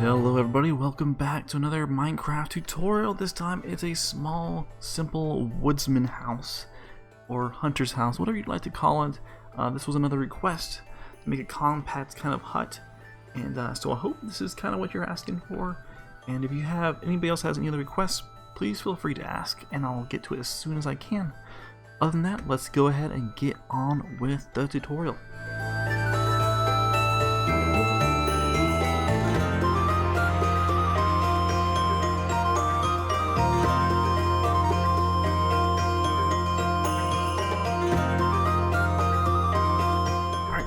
Hello everybody, welcome back to another Minecraft tutorial. This time it's a small, simple woodsman house, or hunter's house, whatever you'd like to call it. This was another request to make a compact kind of hut, and so I hope this is kind of what you're asking for. And if you have, anybody else has any other requests, please feel free to ask, and I'll get to it as soon as I can. Other than that, let's go ahead and get on with the tutorial.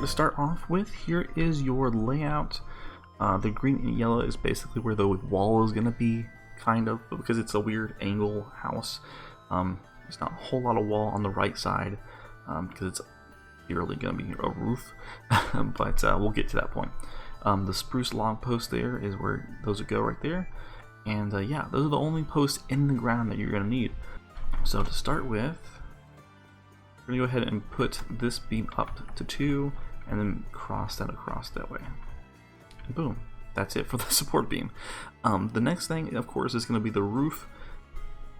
To start off with, here is your layout. The green and yellow is basically where the wall is going to be, kind of, because it's a weird angle house. There's not a whole lot of wall on the right side because it's purely going to be a roof, but we'll get to that point. The spruce log post there is where those would go right there, and yeah, those are the only posts in the ground that you're going to need. So to start with, we're going to go ahead and put this beam up to 2 and then cross that across that way. And boom, that's it for the support beam. The next thing, of course, is going to be the roof,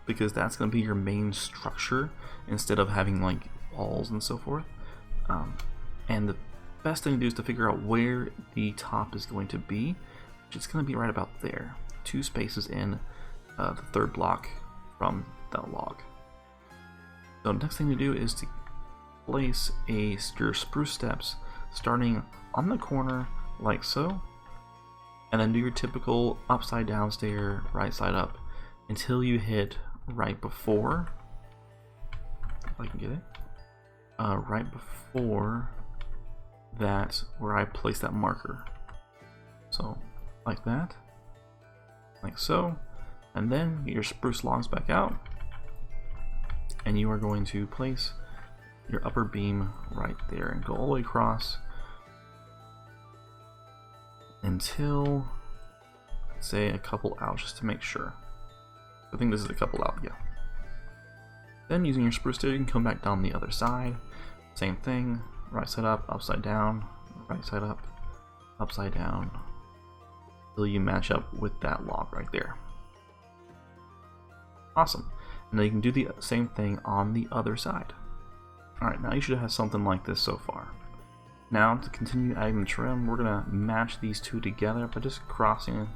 because that's going to be your main structure instead of having like walls and so forth. And the best thing to do is to figure out where the top is going to be, which is going to be right about there, 2 spaces in the third block from that log. So the next thing to do is to place your spruce steps starting on the corner like so, and then do your typical upside down stair, right side up, until you hit right before, if I can get it, right before that where I place that marker. So like that, like so, and then get your spruce logs back out, and you are going to place your upper beam right there and go all the way across until, say, a couple out, just to make sure. I think this is a couple out, yeah. Then using your spruce stair, you can come back down the other side. Same thing, right side up, upside down, right side up, upside down, until you match up with that log right there. Awesome. And then you can do the same thing on the other side. Alright, now you should have something like this so far. Now, to continue adding the trim, we're going to match these two together by just crossing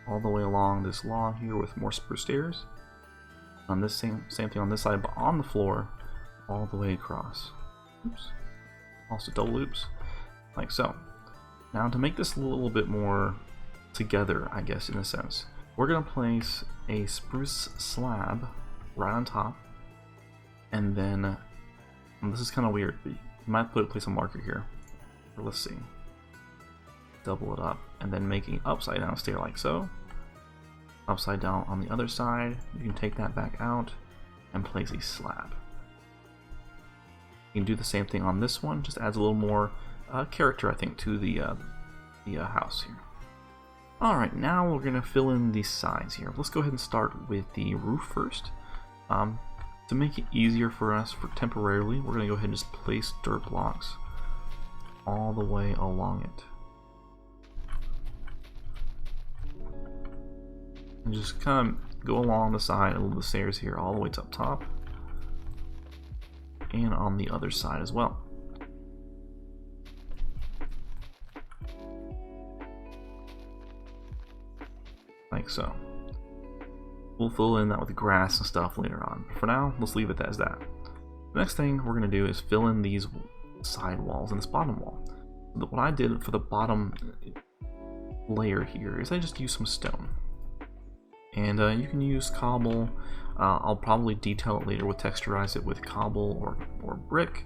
all the way along this log here with more spruce stairs. On this same thing on this side, but on the floor, all the way across. Oops. Also double loops, like so. Now, to make this a little bit more together, I guess, in a sense, we're going to place a spruce slab right on top, and then, and this is kind of weird, but you might place a marker here. Or let's see, double it up, and then making upside down stair like so. Upside down on the other side, you can take that back out and place a slab. You can do the same thing on this one, just adds a little more character, I think, to the house here. Alright, now we're going to fill in the sides here. Let's go ahead and start with the roof first. To make it easier for us temporarily, we're going to go ahead and just place dirt blocks all the way along it. And just kind of go along the side of the stairs here all the way to up top. And on the other side as well. Like so. We'll fill in that with grass and stuff later on. But for now, let's leave it as that. The next thing we're going to do is fill in these side walls and this bottom wall. What I did for the bottom layer here is I just used some stone. And you can use cobble. I'll probably detail it later with texturize it with cobble or brick.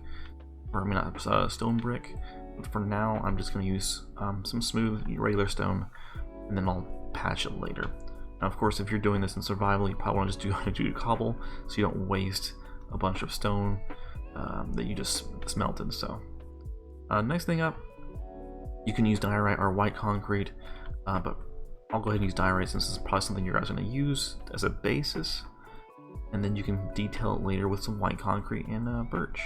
Or I mean, not stone brick. But for now, I'm just going to use some smooth regular stone, and then I'll patch it later. Now, of course, if you're doing this in survival, you probably want to just do cobble, so you don't waste a bunch of stone that you just smelted. So, next thing up, you can use diorite or white concrete, but I'll go ahead and use diorite since this is probably something you guys are going to use as a basis, and then you can detail it later with some white concrete and birch.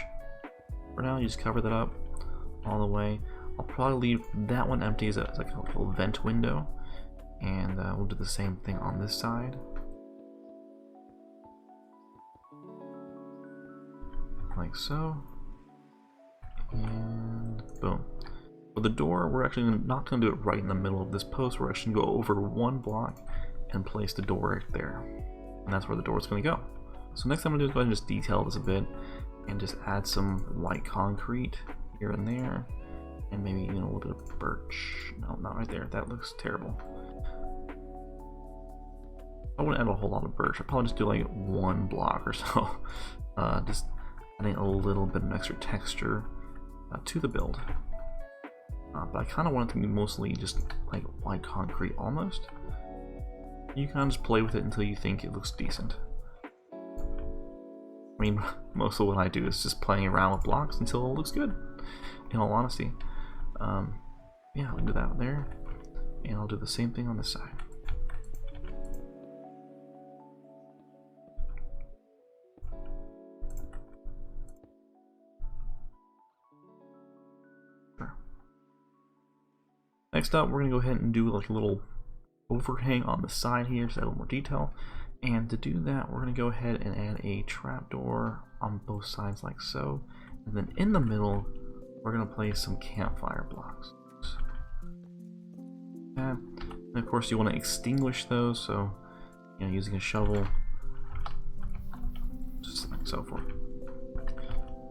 For now, you just cover that up all the way. I'll probably leave that one empty as a like a little vent window, And we'll do the same thing on this side. Like so. And boom. For the door, we're actually not going to do it right in the middle of this post. We're actually going to go over one block and place the door right there. And that's where the door is going to go. So next thing I'm going to do is go ahead and just detail this a bit and just add some white concrete here and there. And maybe a little bit of birch. No, not right there. That looks terrible. I wouldn't add a whole lot of birch. I'd probably just do like one block or so. Just adding a little bit of extra texture to the build. But I kind of want it to be mostly just like white concrete almost. You kind of just play with it until you think it looks decent. I mean, most of what I do is just playing around with blocks until it looks good, in all honesty. Yeah, I'll do that there. And I'll do the same thing on this side. Next up, we're going to go ahead and do like a little overhang on the side here, just add a little more detail. And to do that, we're going to go ahead and add a trapdoor on both sides like so. And then in the middle, we're going to place some campfire blocks. And of course, you want to extinguish those, so using a shovel, just like so forth.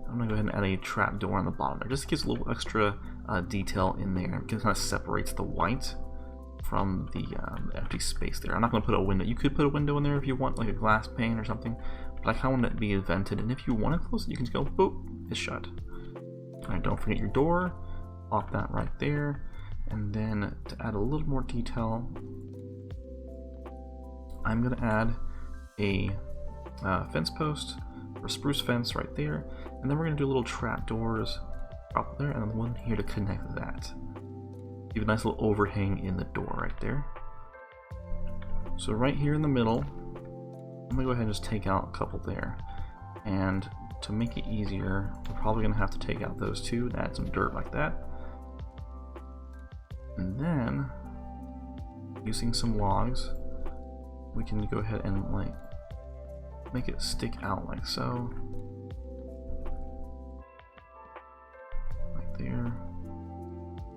I'm going to go ahead and add a trapdoor on the bottom there. Just gives a little extra detail in there. It kind of separates the white from the empty space there. I'm not going to put a window. You could put a window in there if you want, like a glass pane or something. But I kind of want it to be vented. And if you want to close it, you can just go, boop, it's shut. Alright, don't forget your door. Lock that right there. And then to add a little more detail, I'm going to add a fence post, or spruce fence right there. And then we're going to do little trap doors up there, and then one here to connect that. Give a nice little overhang in the door right there. So right here in the middle, I'm going to go ahead and just take out a couple there. And to make it easier, we're probably going to have to take out those two and add some dirt like that. And then, using some logs, we can go ahead and like make it stick out like so. Like there.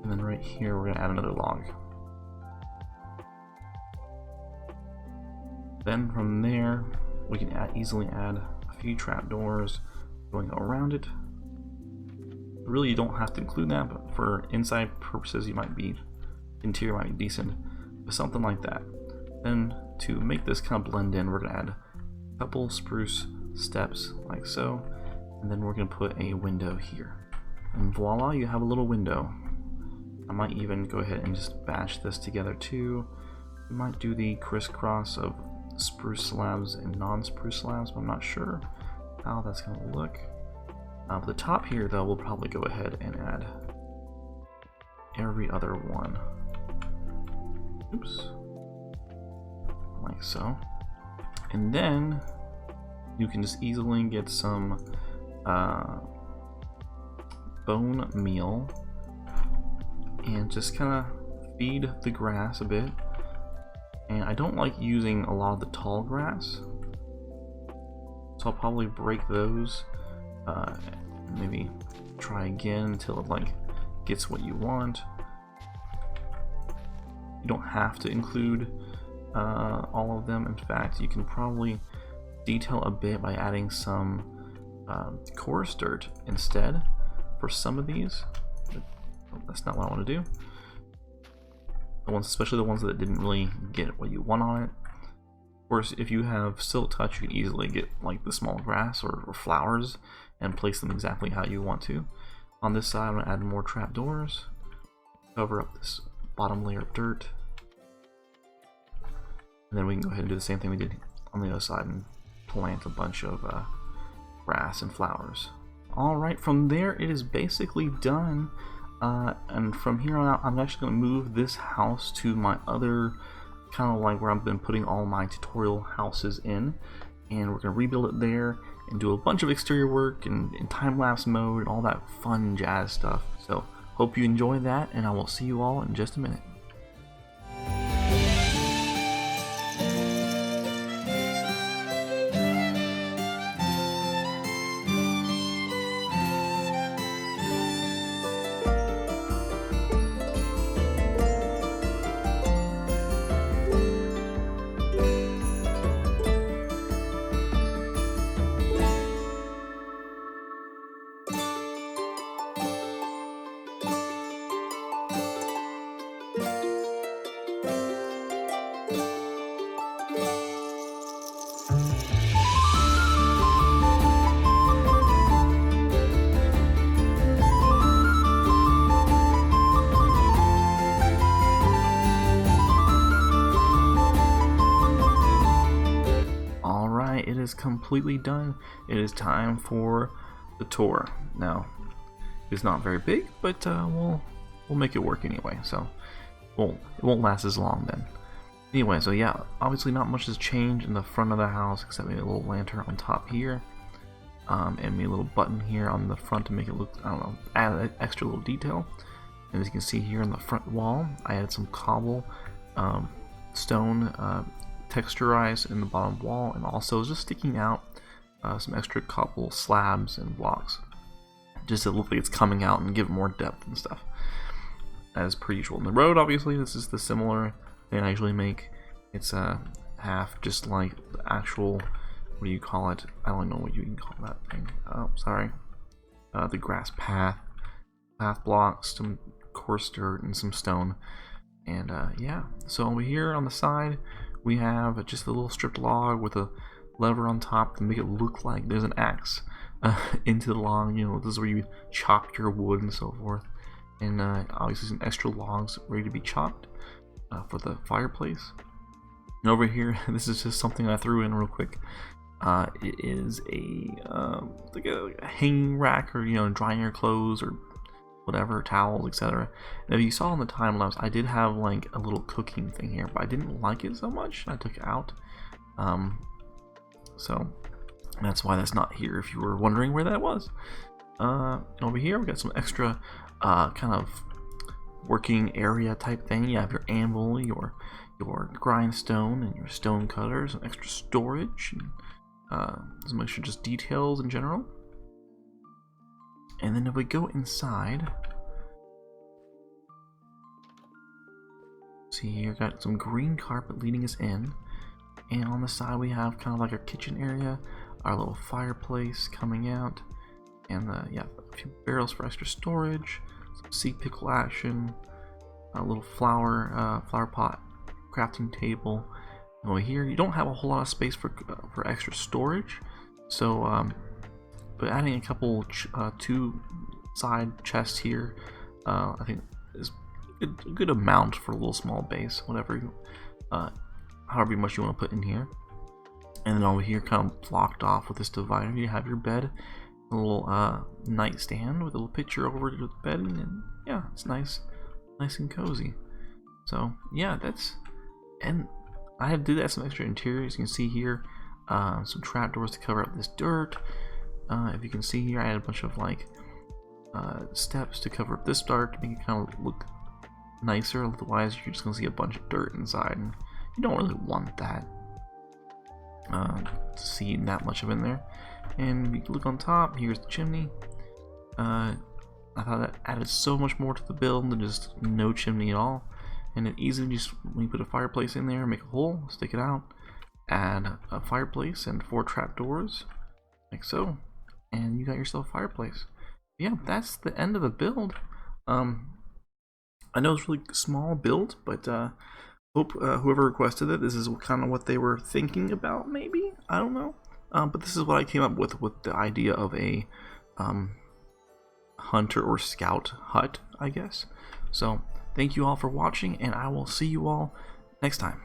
And then right here we're going to add another log. Then from there we can easily add a few trapdoors going around it. Really, you don't have to include that, but for inside purposes, interior might be decent, but something like that. Then to make this kind of blend in, we're going to add a couple spruce steps like so, and then we're going to put a window here. And voila, you have a little window. I might even go ahead and just batch this together too. We might do the crisscross of spruce slabs and non-spruce slabs, but I'm not sure how that's going to look. The top here though, we'll probably go ahead and add every other one. Oops. Like so. And then you can just easily get some bone meal and just kind of feed the grass a bit. And I don't like using a lot of the tall grass, so I'll probably break those, maybe try again until it like gets what you want. You don't have to include all of them. In fact, you can probably detail a bit by adding some coarse dirt instead for some of these. But that's not what I want to do. The ones, especially the ones that didn't really get what you want on it. Of course, if you have silk touch, you can easily get like the small grass or flowers and place them exactly how you want to. On this side, I'm going to add more trapdoors, cover up this bottom layer of dirt, and then we can go ahead and do the same thing we did on the other side and plant a bunch of grass and flowers. Alright, from there it is basically done. And from here on out, I'm actually going to move this house to my other kind of like where I've been putting all my tutorial houses in, and we're going to rebuild it there and do a bunch of exterior work and in time-lapse mode and all that fun jazz stuff. So hope you enjoy that, and I will see you all in just a minute. completely done, it is time for the tour. Now, it's not very big, but we'll make it work anyway. So, it won't last as long then. Anyway, so yeah, obviously not much has changed in the front of the house except maybe a little lantern on top here, and maybe a little button here on the front to make it look, I don't know, add an extra little detail. And as you can see here in the front wall, I added some cobble stone texturized in the bottom wall, and also just sticking out some extra cobble slabs and blocks, just to look like it's coming out and give it more depth and stuff, as per usual. In the road, obviously, this is the similar thing I usually make. It's half just like the actual, what do you call it? I don't know what you can call that thing. Oh, sorry. The grass path blocks, some coarse dirt, and some stone. And yeah, so over here on the side, we have just a little stripped log with a lever on top to make it look like there's an axe into the log. You know, this is where you chop your wood and so forth. And obviously some extra logs ready to be chopped for the fireplace. And over here, this is just something I threw in real quick. It is like a hanging rack, or, you know, drying your clothes or whatever, towels, etc. Now, if you saw in the time lapse, I did have like a little cooking thing here, but I didn't like it so much. I took it out. So that's why that's not here, if you were wondering where that was. And over here, we got some extra kind of working area type thing. You have your anvil, your grindstone, and your stone cutters, and extra storage, and some extra just details in general. And then if we go inside, see here, got some green carpet leading us in, and on the side we have kind of like our kitchen area, our little fireplace coming out, and yeah, a few barrels for extra storage, some sea pickle action, a little flower pot crafting table. And over here, you don't have a whole lot of space for extra storage, so but adding a couple two side chests here, I think is a good amount for a little small base, whatever, however much you want to put in here. And then over here, kind of blocked off with this divider, you have your bed, a little nightstand with a little picture over the bed, and yeah, it's nice and cozy. So yeah, and I had to do that some extra interiors. You can see here some trapdoors to cover up this dirt. If you can see here, I had a bunch of like steps to cover up this dirt to make it kind of look nicer. Otherwise, you're just gonna see a bunch of dirt inside, and you don't really want that to see that much of in there. And you can look on top. Here's the chimney. I thought that added so much more to the build than just no chimney at all. And it easily just, when you put a fireplace in there, make a hole, stick it out, add a fireplace and 4 trapdoors, like so, and you got yourself a fireplace. Yeah, that's the end of the build. I know it's really small build, but hope whoever requested it, this is kind of what they were thinking about, maybe? I don't know. But this is what I came up with the idea of a hunter or scout hut, I guess. So thank you all for watching, and I will see you all next time.